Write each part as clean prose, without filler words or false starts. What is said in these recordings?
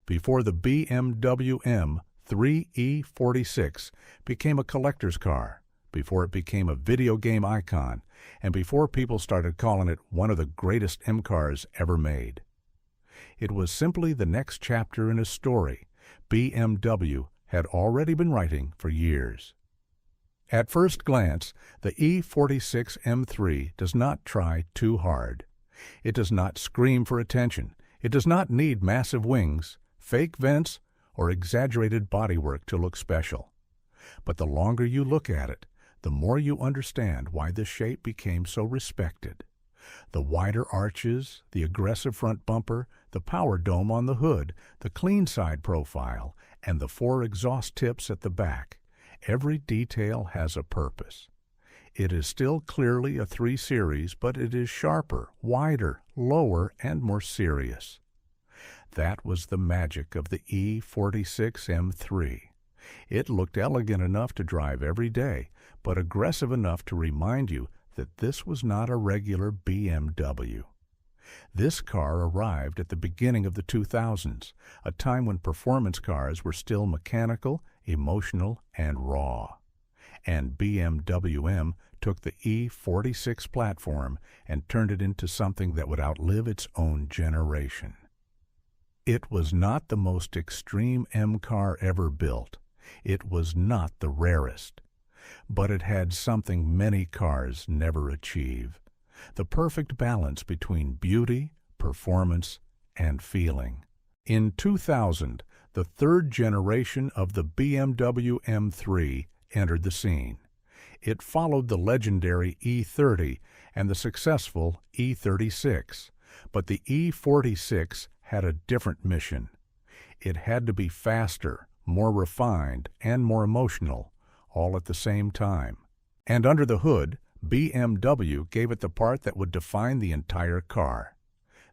before the BMW M3 E46 became a collector's car, before it became a video game icon, and before people started calling it one of the greatest M cars ever made. It was simply the next chapter in a story BMW had already been writing for years. At first glance, the E46 M3 does not try too hard. It does not scream for attention. It does not need massive wings, fake vents, or exaggerated bodywork to look special. But the longer you look at it, the more you understand why this shape became so respected. The wider arches, the aggressive front bumper, the power dome on the hood, the clean side profile, and the 4 exhaust tips at the back. Every detail has a purpose. It is still clearly a 3 Series, but it is sharper, wider, lower, and more serious. That was the magic of the E46 M3. It looked elegant enough to drive every day, but aggressive enough to remind you that this was not a regular BMW. This car arrived at the beginning of the 2000s, a time when performance cars were still mechanical, emotional, and raw. And BMW M took the E46 platform and turned it into something that would outlive its own generation. It was not the most extreme M car ever built. It was not the rarest. But it had something many cars never achieve: the perfect balance between beauty, performance, and feeling. In 2000, the 3rd generation of the BMW M3 entered the scene. It followed the legendary E30 and the successful E36, but the E46 had a different mission. It had to be faster, more refined, and more emotional, all at the same time. And under the hood, BMW gave it the part that would define the entire car: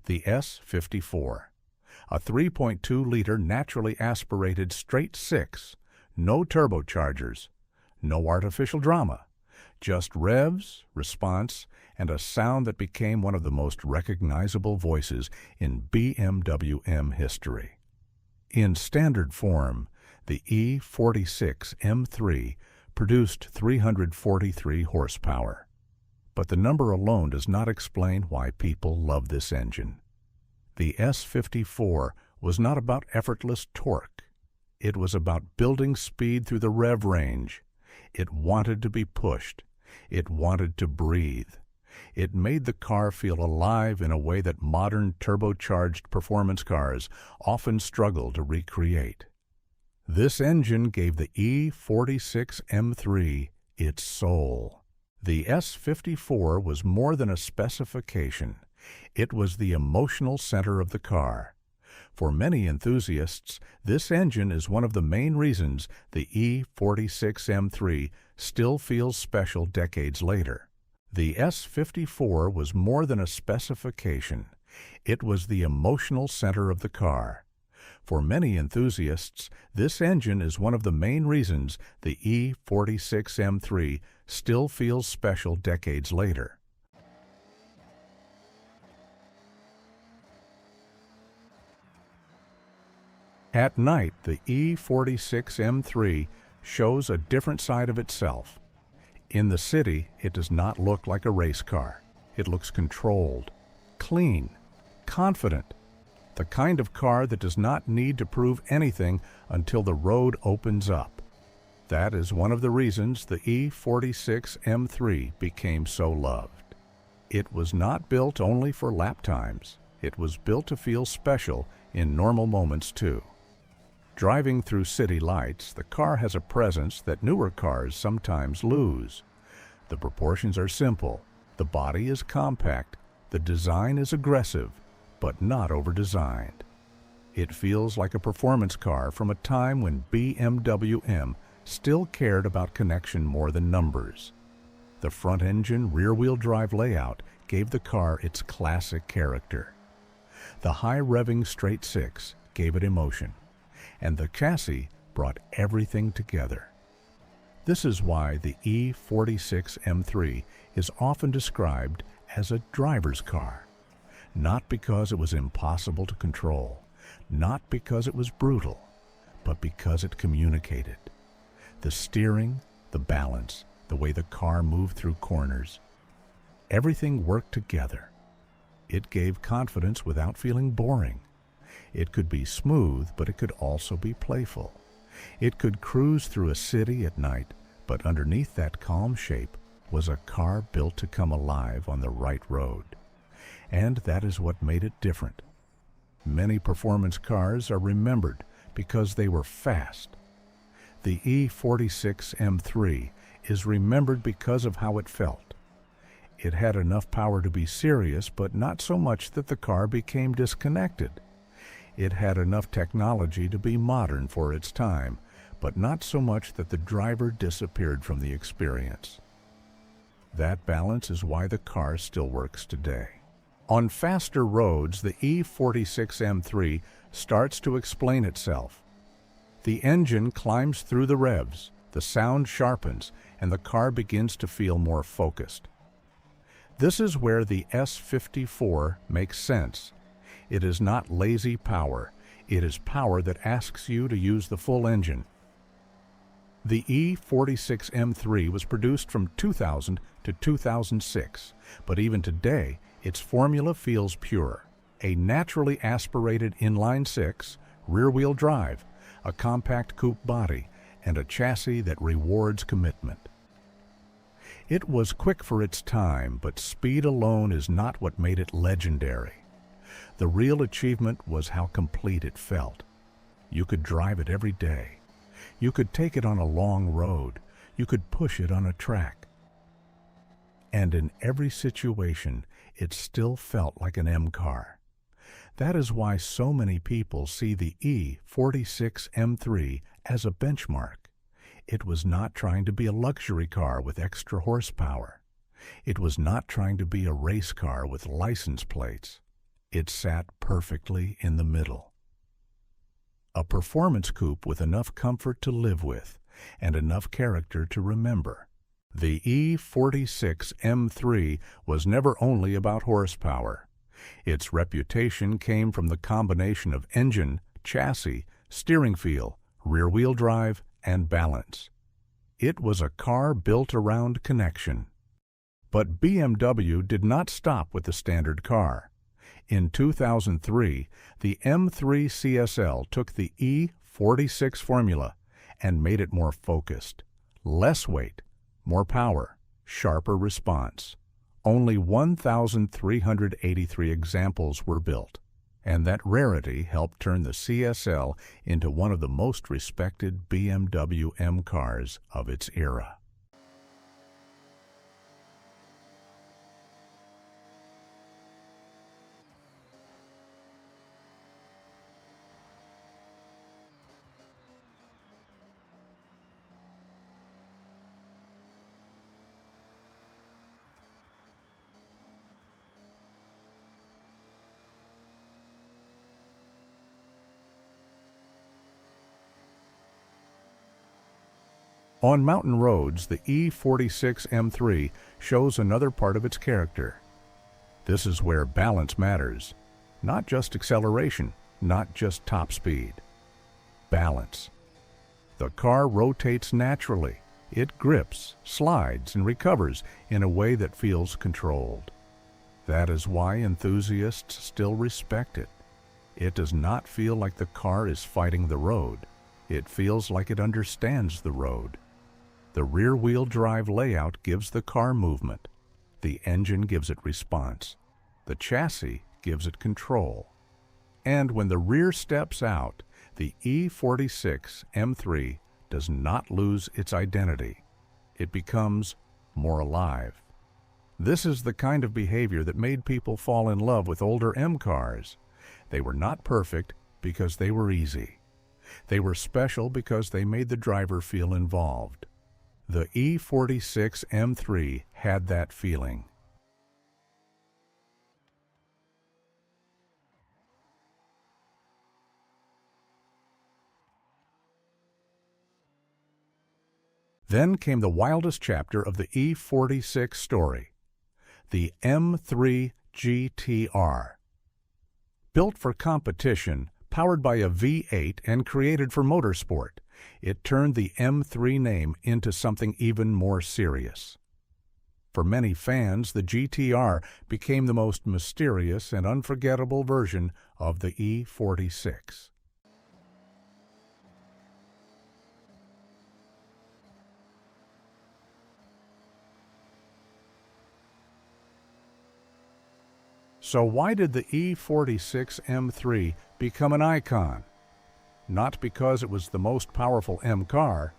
the S54. A 3.2-liter naturally aspirated straight 6, no turbochargers, no artificial drama, just revs, response, and a sound that became one of the most recognizable voices in BMW M history. In standard form, the E46 M3 produced 343 horsepower. But the number alone does not explain why people love this engine. The S54 was not about effortless torque. It was about building speed through the rev range. It wanted to be pushed. It wanted to breathe. It made the car feel alive in a way that modern turbocharged performance cars often struggle to recreate. This engine gave the E46 M3 its soul. The S54 was more than a specification. It was the emotional center of the car. For many enthusiasts, this engine is one of the main reasons the E46 M3 still feels special decades later. The S54 was more than a specification. It was the emotional center of the car. For many enthusiasts, this engine is one of the main reasons the E46 M3 still feels special decades later. At night, the E46 M3 shows a different side of itself. In the city, it does not look like a race car. It looks controlled, clean, confident. The kind of car that does not need to prove anything until the road opens up. That is one of the reasons the E46 M3 became so loved. It was not built only for lap times. It was built to feel special in normal moments too. Driving through city lights, the car has a presence that newer cars sometimes lose. The proportions are simple, the body is compact, the design is aggressive, but not over-designed. It feels like a performance car from a time when BMW M still cared about connection more than numbers. The front-engine, rear-wheel drive layout gave the car its classic character. The high-revving straight 6 gave it emotion, and the chassis brought everything together. This is why the E46 M3 is often described as a driver's car. Not because it was impossible to control, not because it was brutal, but because it communicated. The steering, the balance, the way the car moved through corners, everything worked together. It gave confidence without feeling boring. It could be smooth, but it could also be playful. It could cruise through a city at night, but underneath that calm shape was a car built to come alive on the right road. And that is what made it different. Many performance cars are remembered because they were fast. The E46 M3 is remembered because of how it felt. It had enough power to be serious, but not so much that the car became disconnected. It had enough technology to be modern for its time, but not so much that the driver disappeared from the experience. That balance is why the car still works today. On faster roads, the E46 M3 starts to explain itself. The engine climbs through the revs, the sound sharpens, and the car begins to feel more focused. This is where the S54 makes sense. It is not lazy power. It is power that asks you to use the full engine. The E46 M3 was produced from 2000 to 2006, but even today, its formula feels pure. A naturally aspirated inline-six, rear-wheel drive, a compact coupe body, and a chassis that rewards commitment. It was quick for its time, but speed alone is not what made it legendary. The real achievement was how complete it felt. You could drive it every day. You could take it on a long road. You could push it on a track. And in every situation, it still felt like an M car. That is why so many people see the E46 M3 as a benchmark. It was not trying to be a luxury car with extra horsepower. It was not trying to be a race car with license plates. It sat perfectly in the middle. A performance coupe with enough comfort to live with and enough character to remember. The E46 M3 was never only about horsepower. Its reputation came from the combination of engine, chassis, steering feel, rear-wheel drive, and balance. It was a car built around connection. But BMW did not stop with the standard car. In 2003, the M3 CSL took the E46 formula and made it more focused. Less weight, more power, sharper response. Only 1,383 examples were built, and that rarity helped turn the CSL into one of the most respected BMW M cars of its era. On mountain roads, the E46 M3 shows another part of its character. This is where balance matters. Not just acceleration, not just top speed. Balance. The car rotates naturally. It grips, slides, and recovers in a way that feels controlled. That is why enthusiasts still respect it. It does not feel like the car is fighting the road. It feels like it understands the road. The rear-wheel drive layout gives the car movement. The engine gives it response. The chassis gives it control. And when the rear steps out, the E46 M3 does not lose its identity. It becomes more alive. This is the kind of behavior that made people fall in love with older M cars. They were not perfect because they were easy. They were special because they made the driver feel involved. The E46 M3 had that feeling. Then came the wildest chapter of the E46 story, the M3 GTR. Built for competition, Powered by a V8 and created for motorsport, it turned the M3 name into something even more serious. For many fans, the GTR became the most mysterious and unforgettable version of the E46. So why did the E46 M3 become an icon? Not because it was the most powerful M car.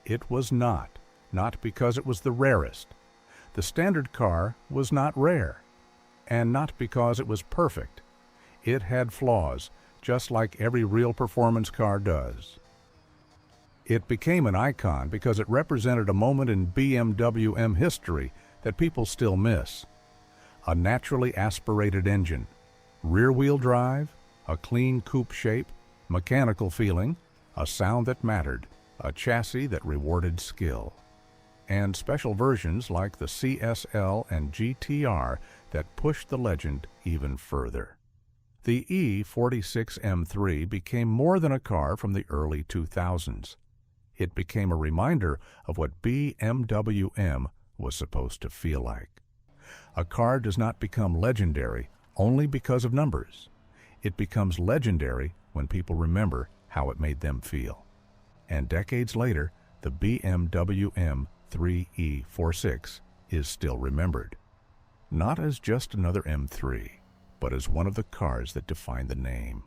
It was not. Not because it was the rarest. The standard car was not rare. And not because it was perfect. It had flaws, just like every real performance car does. It became an icon because it represented a moment in BMW M history that people still miss. A naturally aspirated engine, rear-wheel drive, a clean coupe shape, mechanical feeling, a sound that mattered, a chassis that rewarded skill, and special versions like the CSL and GTR that pushed the legend even further. The E46 M3 became more than a car from the early 2000s. It became a reminder of what BMW M was supposed to feel like. A car does not become legendary only because of numbers. It becomes legendary when people remember how it made them feel. And decades later, the BMW M3 E46 is still remembered. Not as just another M3, but as one of the cars that define the name.